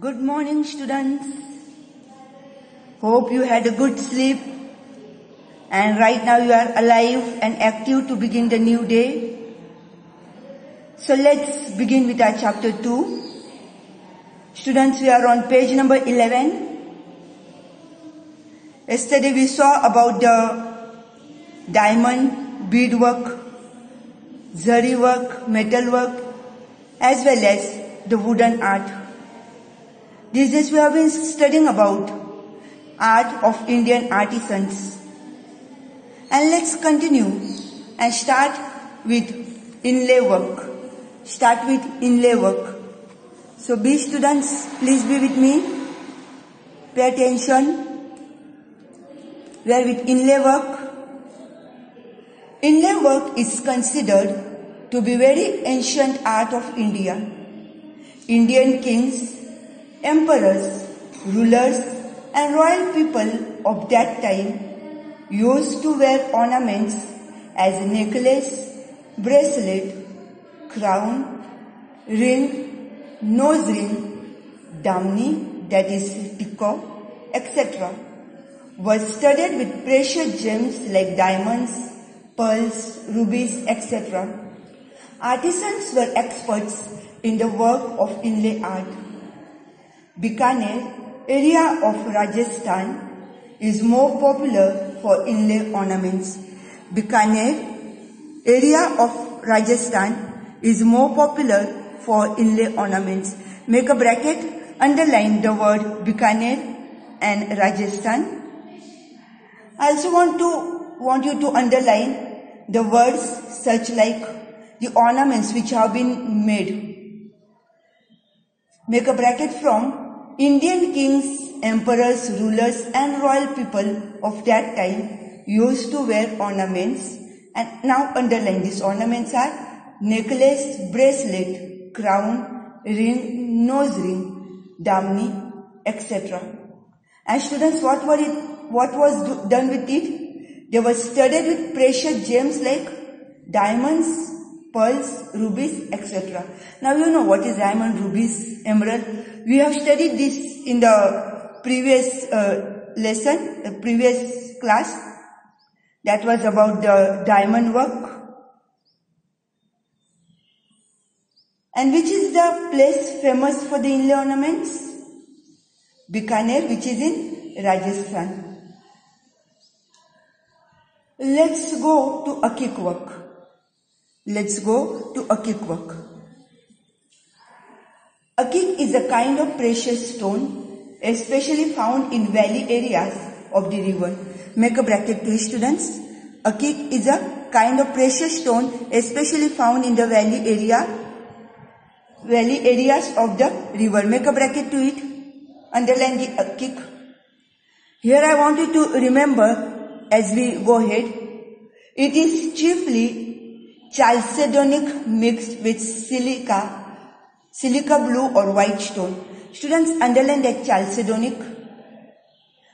Good morning, students. Hope you had a good sleep and right now you are alive and active to begin the new day. So let's begin with our chapter 2. Students, we are on page number 11. Yesterday we saw about the diamond, beadwork, zari work, metal work, as well as the wooden art. These days we have been studying about art of Indian artisans. And let's continue and start with inlay work. So be students, please be with me. Pay attention. We are with inlay work. Inlay work is considered to be very ancient art of India. Indian kings, emperors, rulers and royal people of that time used to wear ornaments as necklace, bracelet, crown, ring, nose ring, damni, that is tikko, etc. was studded with precious gems like diamonds, pearls, rubies, etc. Artisans were experts in the work of inlay art. Bikaner, area of Rajasthan, is more popular for inlay ornaments. Bikaner, area of Rajasthan, is more popular for inlay ornaments. Make a bracket, underline the word Bikaner and Rajasthan. I also want you to underline the words such like the ornaments which have been made. Make a bracket from Indian kings, emperors, rulers and royal people of that time used to wear ornaments, and now underline these ornaments are necklace, bracelet, crown, ring, nose ring, damni, etc. And students, what was done with it? They were studded with precious gems like diamonds, pearls, rubies, etc. Now you know what is diamond, rubies, emerald. We have studied this in the previous lesson, the previous class. That was about the diamond work. And which is the place famous for the inlay ornaments? Bikaner, which is in Rajasthan. Let's go to akik work. Akik is a kind of precious stone, especially found in valley areas of the river. Make a bracket, please, students. Akik is a kind of precious stone, especially found in the valley areas of the river. Make a bracket to it. Underline the akik. Here I want you to remember as we go ahead. It is chiefly chalcedonic mixed with silica blue or white stone. Students, underline that chalcedonic.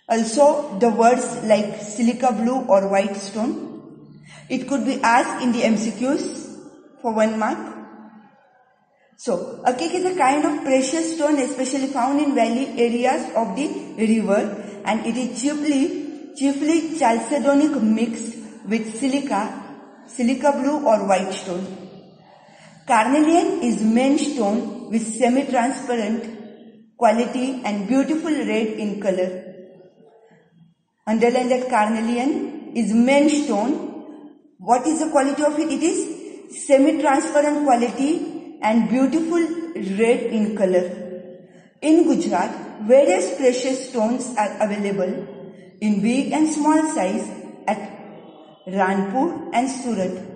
Also the words like silica blue or white stone. It could be asked in the MCQs for 1 mark. So, akik is a kind of precious stone especially found in valley areas of the river, and it is chiefly chalcedonic mixed with silica blue or white stone. Carnelian is main stone with semi-transparent quality and beautiful red in color. Underline that carnelian is main stone. What is the quality of it? It is semi-transparent quality and beautiful red in color. In Gujarat, various precious stones are available in big and small size at Ranpur and Surat.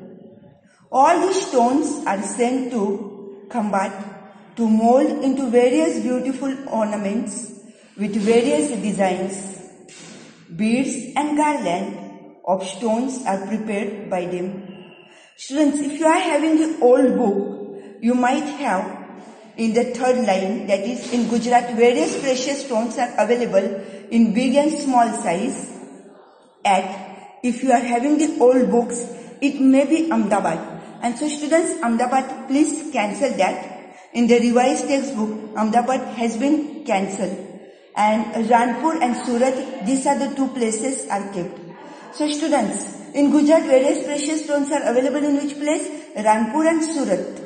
All these stones are sent to Khambat to mold into various beautiful ornaments with various designs. Beads and garland of stones are prepared by them. Students, if you are having the old book, you might have in the third line, that is in Gujarat, various precious stones are available in big and small size at, if you are having the old books, it may be Ahmedabad. And so students, Ahmedabad, please cancel that. In the revised textbook, Ahmedabad has been cancelled, and Ranpur and Surat, these are the two places are kept. So students, in Gujarat, various precious stones are available in which place? Ranpur and Surat.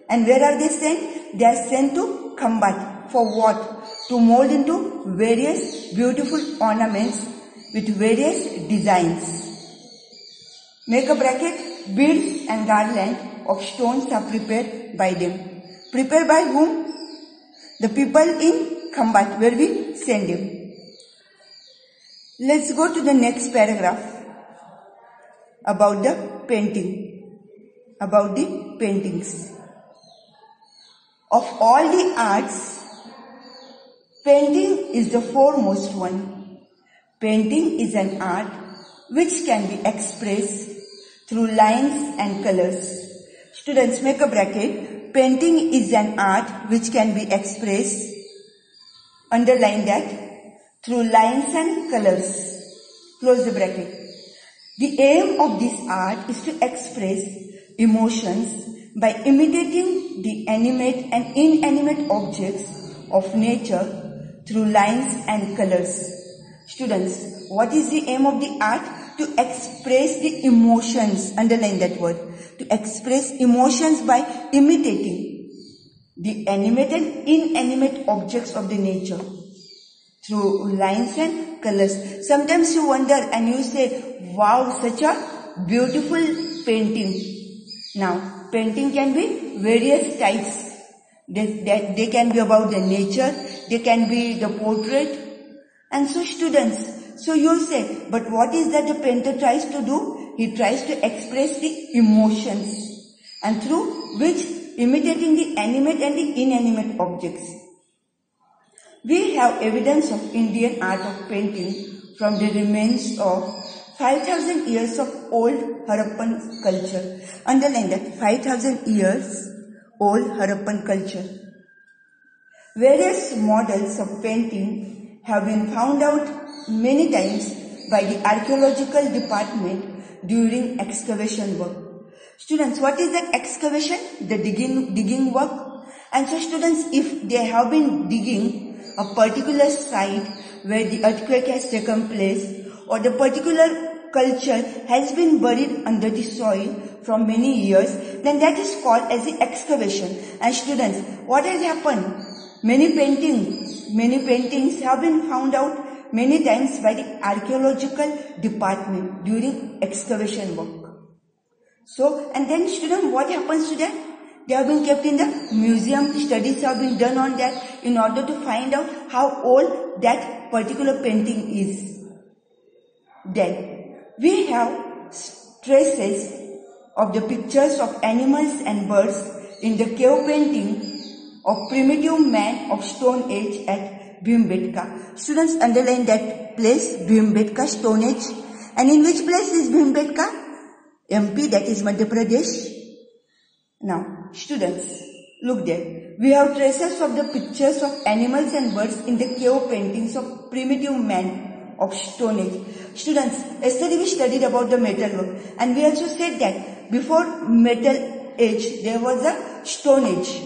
And where are they sent? They are sent to Khambat. For what? To mold into various beautiful ornaments with various designs. Make a bracket. Beads and garland of stones are prepared by them. Prepared by whom? The people in Khambat, where we send him. Let's go to the next paragraph about the painting, about the paintings. Of all the arts, painting is the foremost one. Painting is an art which can be expressed through lines and colors. Students, make a bracket. Painting is an art which can be expressed, underline that, through lines and colors. Close the bracket. The aim of this art is to express emotions by imitating the animate and inanimate objects of nature through lines and colors. Students, what is the aim of the art? To express the emotions, underline that word, to express emotions by imitating the animate and inanimate objects of the nature through lines and colors. Sometimes you wonder and you say, wow, such a beautiful painting. Now, painting can be various types. They can be about the nature, they can be the portrait. And so students, so you say, but what is that the painter tries to do? He tries to express the emotions, and through which imitating the animate and the inanimate objects. We have evidence of Indian art of painting from the remains of 5,000 years of old Harappan culture. Underline that, 5,000 years old Harappan culture. Various models of painting have been found out many times by the archaeological department during excavation work. Students, what is that excavation? The digging work. And so students, if they have been digging a particular site where the earthquake has taken place, or the particular culture has been buried under the soil from many years, then that is called as the excavation. And students, what has happened? Many paintings have been found out many times by the archaeological department during excavation work. So, and then student, what happens to them? They have been kept in the museum. Studies have been done on that in order to find out how old that particular painting is. Then, we have traces of the pictures of animals and birds in the cave painting of primitive man of Stone Age at Bhimbetka. Students, underline that place, Bhimbetka, Stone Age. And in which place is Bhimbetka? MP, that is Madhya Pradesh. Now, students, look there. We have traces of the pictures of animals and birds in the cave paintings of primitive man of Stone Age. Students, yesterday we studied about the metal work, and we also said that before metal age, there was a Stone Age.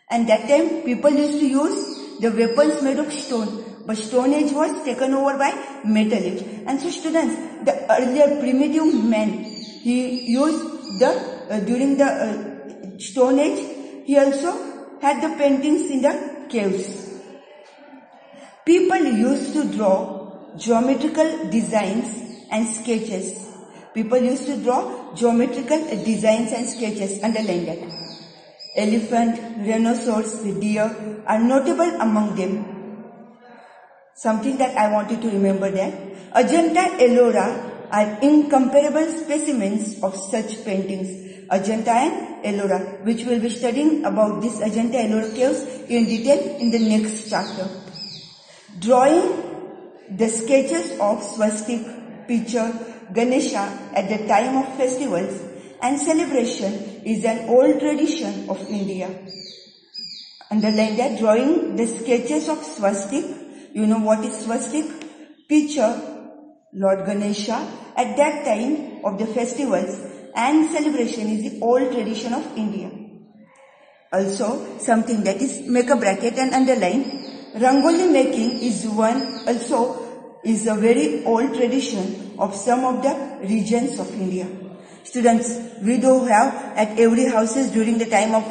And that time, people used to use the weapons made of stone. But Stone Age was taken over by Metal Age. And so students, the earlier primitive man, he used during the Stone Age, he also had the paintings in the caves. People used to draw geometrical designs and sketches. People used to draw geometrical designs and sketches. Underline that. Elephant, rhinoceros, deer are notable among them. Something that I want you to remember that Ajanta Ellora are incomparable specimens of such paintings. Ajanta and Ellora, which we'll be studying about this Ajanta Ellora caves in detail in the next chapter. Drawing the sketches of swastik, picture, Ganesha at the time of festivals and celebration is an old tradition of India. Underline that, drawing the sketches of swastik. You know what is swastik? Picture Lord Ganesha at that time of the festivals and celebration is the old tradition of India. Also, something that is make a bracket and underline. Rangoli making is a very old tradition of some of the regions of India. Students, we do have at every houses during the time of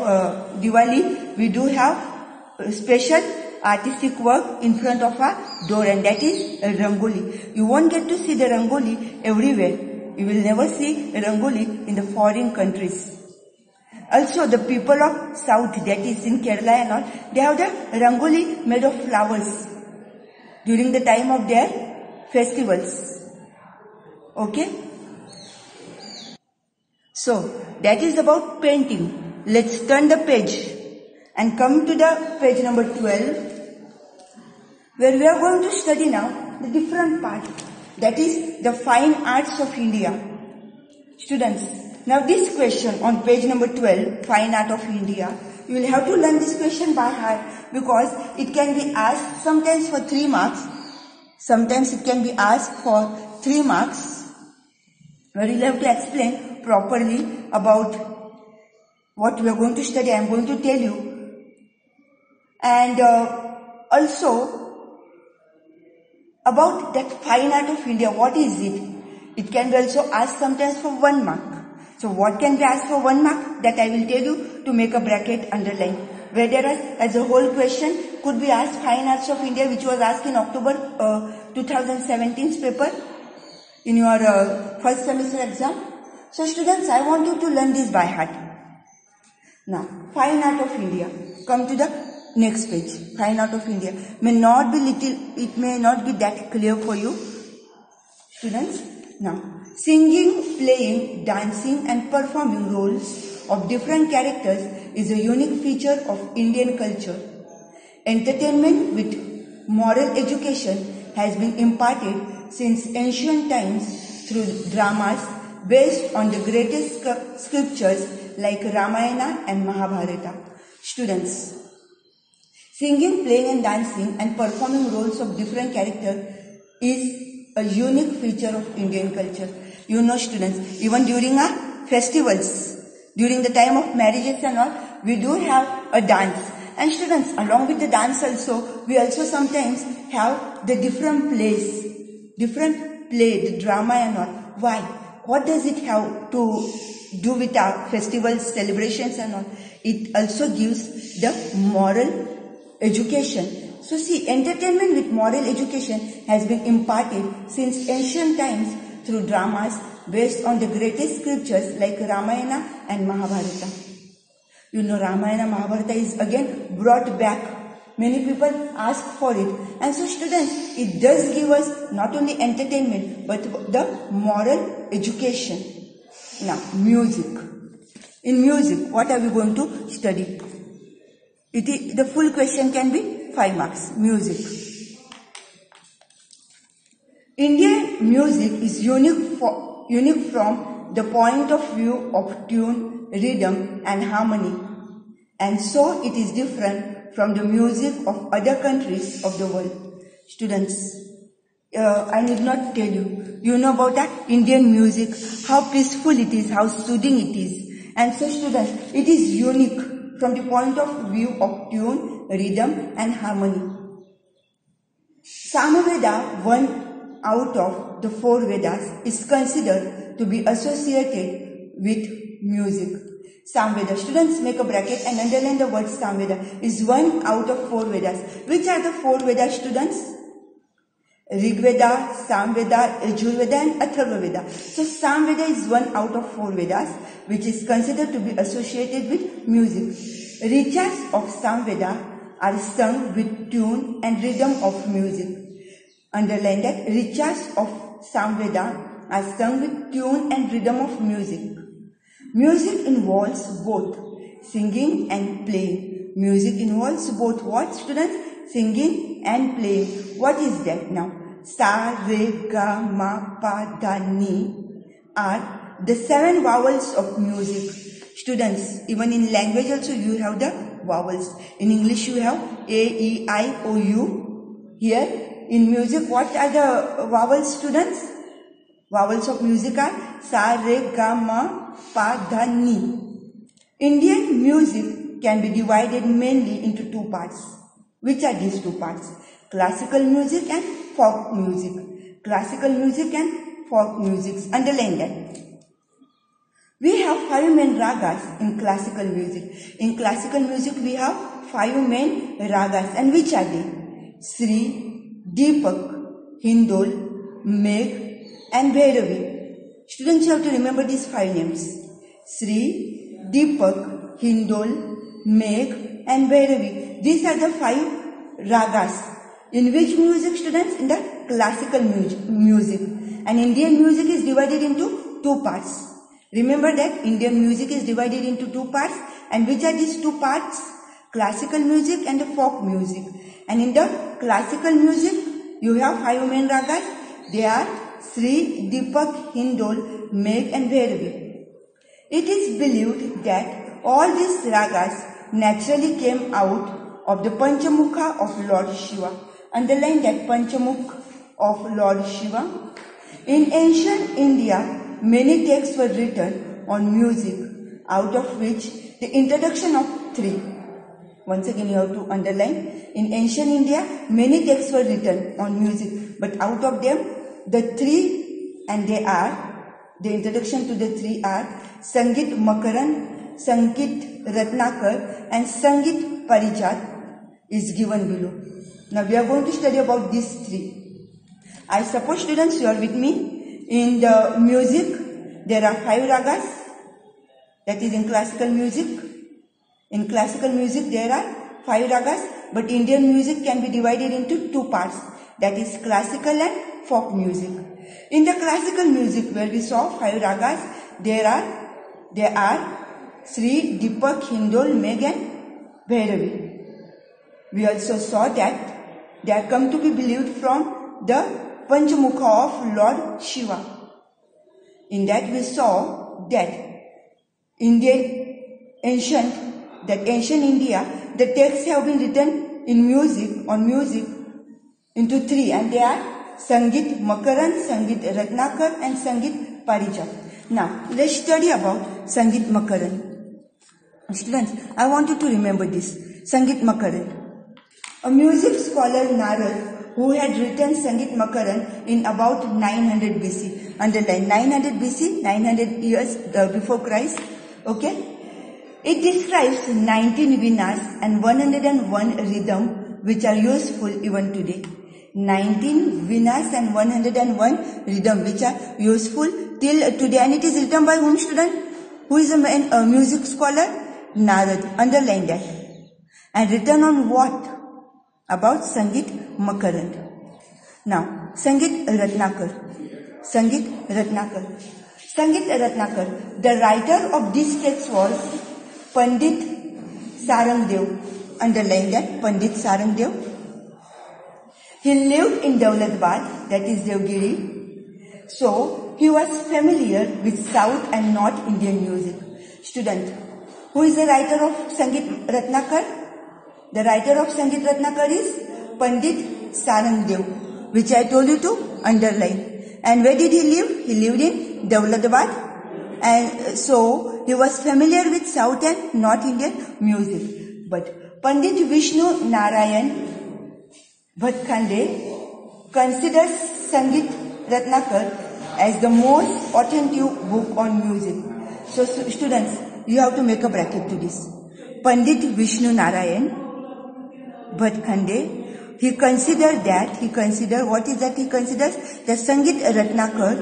Diwali, we do have special artistic work in front of our door, and that is a rangoli. You won't get to see the rangoli everywhere. You will never see a rangoli in the foreign countries. Also, the people of South, that is in Kerala and all, they have the rangoli made of flowers during the time of their festivals. Okay? So, that is about painting. Let's turn the page and come to the page number 12, where we are going to study now the different part, that is the fine arts of India. Students, now this question on page number 12, fine art of India, you will have to learn this question by heart because it can be asked sometimes for 3 marks, sometimes it can be asked for 3 marks, where you will have to explain properly about what we are going to study. I am going to tell you. And also about that fine art of India, what is it? It can be also asked sometimes for 1 mark. So what can be asked for 1 mark? That I will tell you to make a bracket underline. Where there is, as a whole question, could be asked fine arts of India, which was asked in October 2017's paper in your first semester exam. So students, I want you to learn this by heart. Now, fine art of India. Come to the next page. Fine art of India. It may not be that clear for you, students. Now, singing, playing, dancing and performing roles of different characters is a unique feature of Indian culture. Entertainment with moral education has been imparted since ancient times through dramas based on the greatest scriptures like Ramayana and Mahabharata. Students, singing, playing and dancing and performing roles of different characters is a unique feature of Indian culture. You know students, even during our festivals, during the time of marriages and all, we do have a dance. And students, along with the dance also, we also sometimes have the different plays, the drama and all. Why? What does it have to do with our festivals, celebrations and all? It also gives the moral education. So see, entertainment with moral education has been imparted since ancient times through dramas based on the greatest scriptures like Ramayana and Mahabharata. You know, Ramayana and Mahabharata is again brought back. Many people ask for it. And so students, it does give us not only entertainment but the moral education. Now, music. In music, what are we going to study? The full question can be 5 marks. Music. Indian music is unique from the point of view of tune, rhythm and harmony. And so it is different from the music of other countries of the world. Students, I need not tell you. You know about that Indian music, how peaceful it is, how soothing it is. And so students, it is unique from the point of view of tune, rhythm and harmony. Samaveda, one out of the 4 Vedas, is considered to be associated with music. Samveda, students make a bracket and underline the word Samveda, is 1 out of 4 Vedas. Which are the 4 Vedas, students? Rigveda, Samveda, Yajurveda and Atharvaveda. So Samveda is 1 out of 4 Vedas, which is considered to be associated with music. Richas of Samveda are sung with tune and rhythm of music. Underline that richas of Samveda are sung with tune and rhythm of music. Music involves both singing and playing. Music involves both what, students? Singing and playing. What is that now? Sa, re, ga, ma, pa, da, ni are the 7 vowels of music. Students, even in language also you have the vowels. In English you have A, E, I, O, U. Here in music, what are the vowels, students? Vowels of music are sa, re, ga, ma, pa, da, ni. Indian music can be divided mainly into two parts. Which are these two parts? Classical music and folk music. Classical music and folk music. Underline that. We have 5 main ragas in classical music. In classical music we have 5 main ragas. And which are they? Sri, Deepak, Hindol, Megh and Bhairavi. Students, you have to remember these 5 names. Sri, Deepak, Hindol, Megh and Bhairavi. These are the 5 ragas. In which music, students? In the classical music. And Indian music is divided into 2 parts. Remember that Indian music is divided into 2 parts. And which are these 2 parts? Classical music and the folk music. And in the classical music, you have 5 main ragas. They are Sri, Deepak, Hindol, Megh and Bhairavi. It is believed that all these ragas naturally came out of the Panchamukha of Lord Shiva. Underline that, Panchamukha of Lord Shiva. In ancient India, many texts were written on music, out of which the introduction of 3. Once again, you have to underline. In ancient India, many texts were written on music, but out of them, the 3, and they are, the introduction to the 3 are Sangit Makaran, Sangit Ratnakar and Sangit Parijat is given below. Now we are going to study about these 3. I suppose, students, you are with me. In the music, there are 5 ragas, that is in classical music. In classical music, there are 5 ragas, but Indian music can be divided into 2 parts, that is classical and folk music. In the classical music, where we saw 5 ragas, there are Sri, Deepak, Hindol, Megh and Bhairavi. We also saw that they are come to be believed from the Panchamukha of Lord Shiva. In that we saw that ancient India, the texts have been written on music into 3, and they are Sangit Makaran, Sangit Ratnakar and Sangit Parijat. Now let's study about Sangit Makaran. Students, I want you to remember this. Sangit Makaran. A music scholar Narad, who had written Sangit Makaran in about 900 BC. Underline 900 BC, 900 years before Christ. Okay? It describes 19 vinas and 101 rhythm which are useful even today. 19 vinas and 101 rhythm which are useful till today. And it is written by whom, student? Who is a music scholar? Narad. Underline that. And written on what? About Sangit Makaran. Now, Sangit Ratnakar. Sangit Ratnakar. Sangit Ratnakar. The writer of this text was Pandit Sarangdev. Underline that, Pandit Sarangdev. He lived in Daulatbad, that is Devgiri. So, he was familiar with South and North Indian music. Student, who is the writer of Sangit Ratnakar? The writer of Sangit Ratnakar is Pandit Sarangdev, which I told you to underline. And where did he live? He lived in Daulatbad. And so, he was familiar with South and North Indian music. But Pandit Vishnu Narayan Bhatkhande considers Sangit Ratnakar as the most authentic book on music. So, students, you have to make a bracket to this. Pandit Vishnu Narayan Bhatkhande, he considers that the Sangit Ratnakar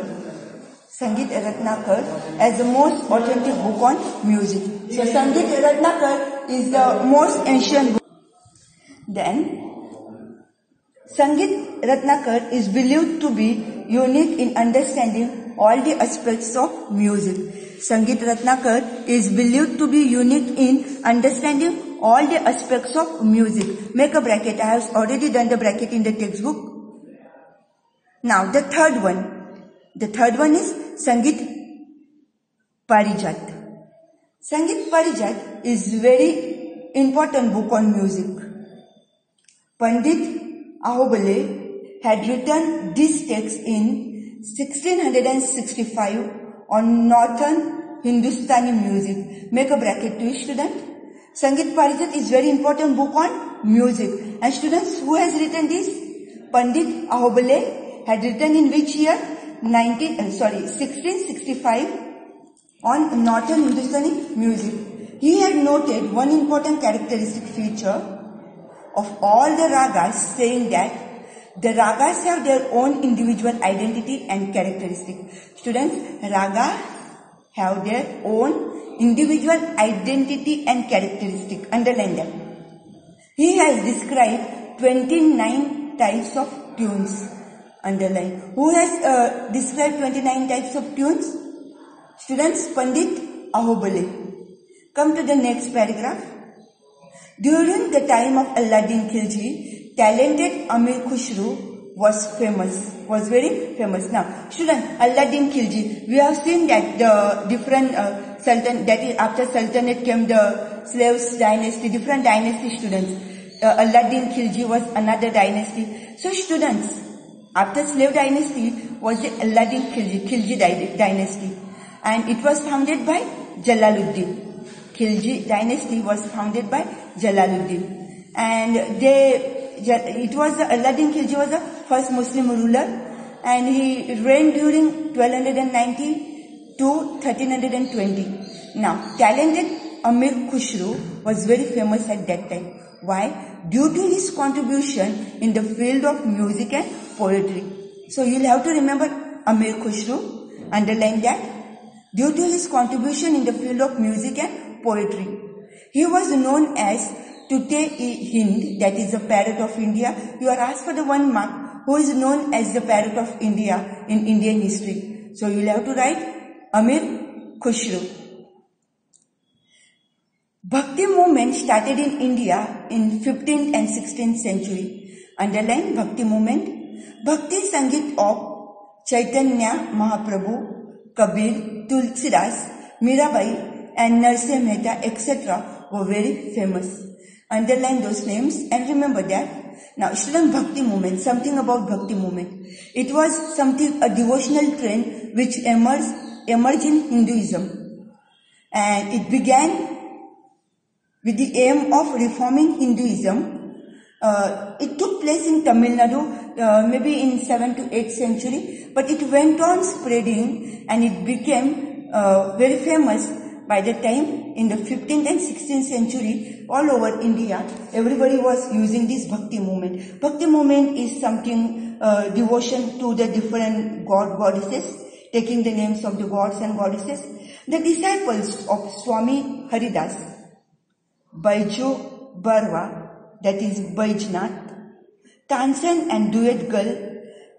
as the most authentic book on music. So Sangit Ratnakar is the most ancient book. Then Sangit Ratnakar is believed to be unique in understanding all the aspects of music. Sangit Ratnakar is believed to be unique in understanding all the aspects of music. Make a bracket. I have already done the bracket in the textbook. Now the third one. The third one is Sangit Parijat. Sangit Parijat is very important book on music. Pandit Ahobale had written this text in 1665 on northern Hindustani music. Make a bracket to it, student. Sangeet Parijat is very important book on music. And students, who has written this? Pandit Ahobale had written in which year? 1665 on Northern Hindustani music. He had noted one important characteristic feature of all the ragas, saying that the ragas have their own individual identity and characteristic. Students, ragas have their own individual identity and characteristic. Underline them. He has described 29 types of tunes. Underline. Who has described 29 types of tunes? Students, Pandit Ahobale. Come to the next paragraph. During the time of Alauddin Khilji, talented Amir Khusro was very famous. Now, students, Alauddin Khilji, we have seen that the different sultan, that is after sultanate came the slaves dynasty, different dynasty, students. Alauddin Khilji was another dynasty. So students, after slave dynasty was the Alauddin Khilji dynasty, and it was founded by Jalaluddin. Khilji dynasty was founded by Jalaluddin, and Alauddin Khilji was the first Muslim ruler, and he reigned during 1290 to 1320. Now, talented Amir Khusro was very famous at that time. Why? Due to his contribution in the field of music and poetry. So you'll have to remember Amir Khusro, underline that. Due to his contribution in the field of music and poetry, he was known as Tute-i-Hind, that is the parrot of India. You are asked for the 1 mark. Who is known as the parrot of India in Indian history? So you will have to write Amir Khusro. Bhakti movement started in India in 15th and 16th century. Underline Bhakti movement. Bhakti Sangeet of Chaitanya Mahaprabhu, Kabir, Tulsidas, Mirabai and Narseh Mehta, etc. were very famous. Underline those names and remember that. Now, student, Bhakti movement, something about Bhakti movement. It was a devotional trend which emerged in Hinduism, and it began with the aim of reforming Hinduism. It took place in Tamil Nadu, maybe in 7th to 8th century, but it went on spreading and it became very famous by the time in the 15th and 16th century. All over India, everybody was using this Bhakti movement. Bhakti movement is something devotion to the different goddesses, taking the names of the gods and goddesses. The disciples of Swami Haridas, Baiju Barwa, that is Baijnath, Tansen and duet girl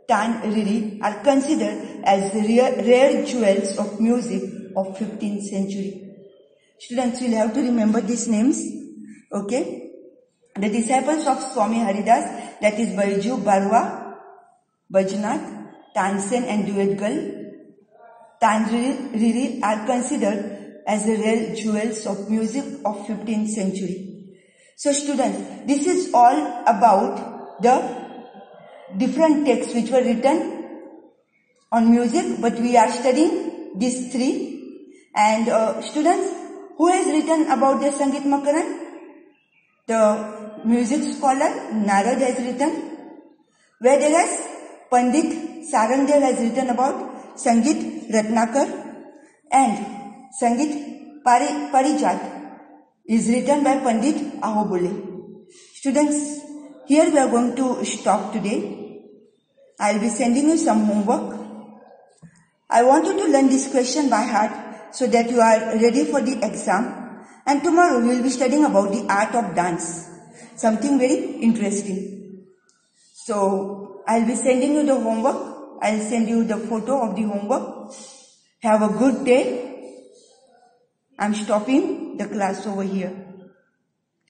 Tan Riri are considered as the rare jewels of music of 15th century. Students will have to remember these names. Okay. The disciples of Swami Haridas, that is Baiju Barwa, Baijnath, Tansen and duet girl Tan Riri are considered as the rare jewels of music of 15th century. So students, this is all about the different texts which were written on music, but we are studying these 3. And students, who has written about the Sangeet Makaran? The music scholar Narad has written, whereas Pandit Sarangdev has written about Sangeet Ratnakar, and Sangeet Parijat is written by Pandit Ahobale. Students, here we are going to stop today. I will be sending you some homework. I want you to learn this question by heart so that you are ready for the exam. And tomorrow we will be studying about the art of dance. Something very interesting. So, I will be sending you the homework. I will send you the photo of the homework. Have a good day. I am stopping the class over here.